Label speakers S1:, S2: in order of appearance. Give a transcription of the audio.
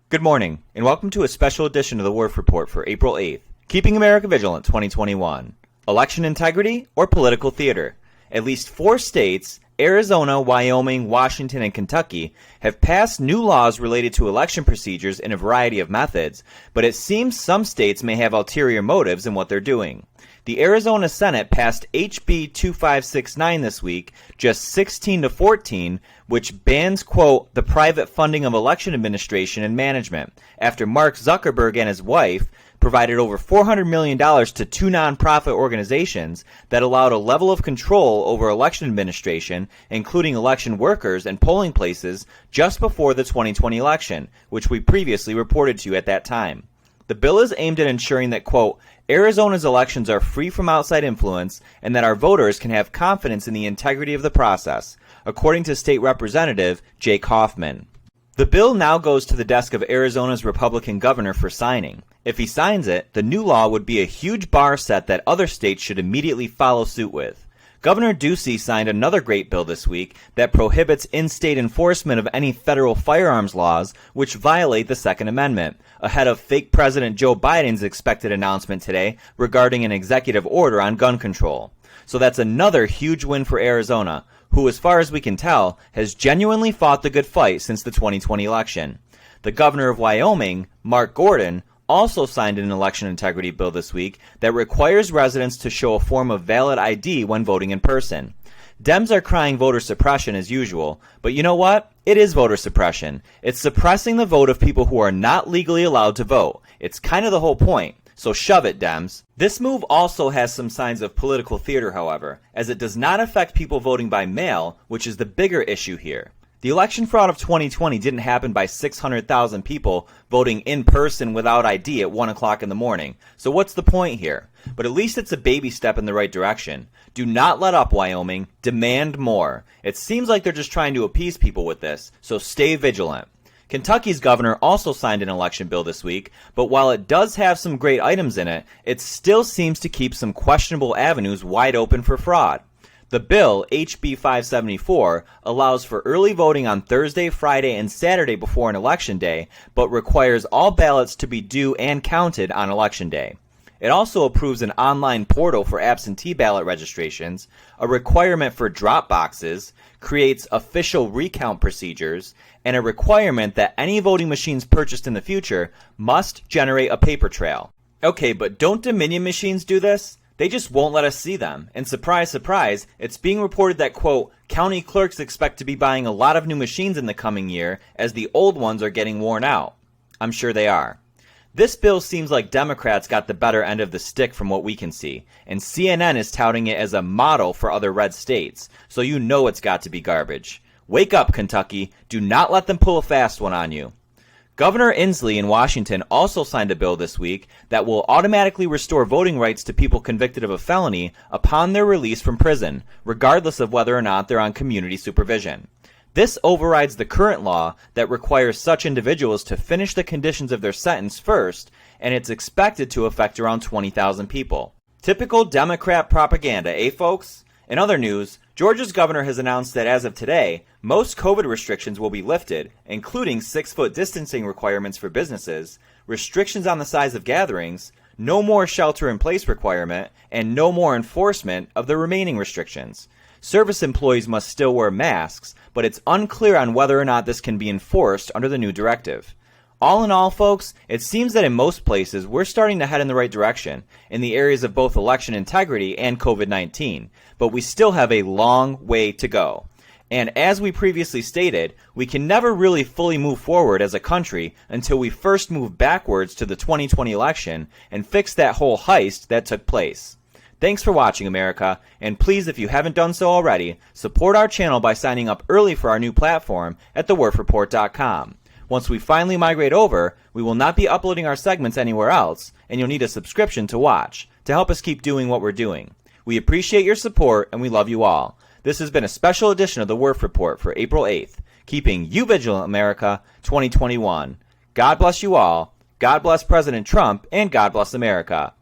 S1: Good morning, and welcome to a special edition of the Werff Report for April 8th, Keeping America Vigilant 2021. Election integrity or political theater? At least 4 states, Arizona, Wyoming, Washington, and Kentucky, have passed new laws related to election procedures in a variety of methods, but it seems some states may have ulterior motives in what they're doing. The Arizona Senate passed HB 2569 this week, just 16-14, which bans, quote, the private funding of election administration and management, after Mark Zuckerberg and his wife provided over $400 million to 2 nonprofit organizations that allowed a level of control over election administration, including election workers and polling places, just before the 2020 election, which we previously reported to you at that time. The bill is aimed at ensuring that, quote, Arizona's elections are free from outside influence and that our voters can have confidence in the integrity of the process, according to State Representative Jake Hoffman. The bill now goes to the desk of Arizona's Republican governor for signing. If he signs it, the new law would be a huge bar set that other states should immediately follow suit with. Governor Ducey signed another great bill this week that prohibits in-state enforcement of any federal firearms laws which violate the Second Amendment, ahead of fake President Joe Biden's expected announcement today regarding an executive order on gun control. So that's another huge win for Arizona, who, as far as we can tell, has genuinely fought the good fight since the 2020 election. The governor of Wyoming, Mark Gordon, also signed an election integrity bill this week that requires residents to show a form of valid ID when voting in person. Dems are crying voter suppression as usual, but you know what? It is voter suppression. It's suppressing the vote of people who are not legally allowed to vote. It's kind of the whole point. So shove it, Dems. This move also has some signs of political theater, however, as it does not affect people voting by mail, which is the bigger issue here. The election fraud of 2020 didn't happen by 600,000 people voting in person without ID at 1 o'clock in the morning. So what's the point here? But at least it's a baby step in the right direction. Do not let up, Wyoming. Demand more. It seems like they're just trying to appease people with this, so stay vigilant. Kentucky's governor also signed an election bill this week, but while it does have some great items in it, it still seems to keep some questionable avenues wide open for fraud. The bill, HB 574, allows for early voting on Thursday, Friday, and Saturday before an election day, but requires all ballots to be due and counted on election day. It also approves an online portal for absentee ballot registrations, a requirement for drop boxes, creates official recount procedures, and a requirement that any voting machines purchased in the future must generate a paper trail. Okay, but don't Dominion machines do this? They just won't let us see them. And surprise, surprise, it's being reported that, quote, county clerks expect to be buying a lot of new machines in the coming year as the old ones are getting worn out. I'm sure they are. This bill seems like Democrats got the better end of the stick from what we can see, and CNN is touting it as a model for other red states, so you know it's got to be garbage. Wake up, Kentucky. Do not let them pull a fast one on you. Governor Inslee in Washington also signed a bill this week that will automatically restore voting rights to people convicted of a felony upon their release from prison, regardless of whether or not they're on community supervision. This overrides the current law that requires such individuals to finish the conditions of their sentence first, and it's expected to affect around 20,000 people. Typical Democrat propaganda, eh, folks? In other news, Georgia's governor has announced that as of today, most COVID restrictions will be lifted, including 6-foot distancing requirements for businesses, restrictions on the size of gatherings, no more shelter-in-place requirement, and no more enforcement of the remaining restrictions. Service employees must still wear masks, but it's unclear on whether or not this can be enforced under the new directive. All in all, folks, it seems that in most places we're starting to head in the right direction in the areas of both election integrity and COVID-19, but we still have a long way to go. And as we previously stated, we can never really fully move forward as a country until we first move backwards to the 2020 election and fix that whole heist that took place. Thanks for watching, America, and please, if you haven't done so already, support our channel by signing up early for our new platform at thewerffreport.com. Once we finally migrate over, we will not be uploading our segments anywhere else, and you'll need a subscription to watch to help us keep doing what we're doing. We appreciate your support, and we love you all. This has been a special edition of the Werff Report for April 8th, keeping you vigilant, America, 2021. God bless you all, God bless President Trump, and God bless America.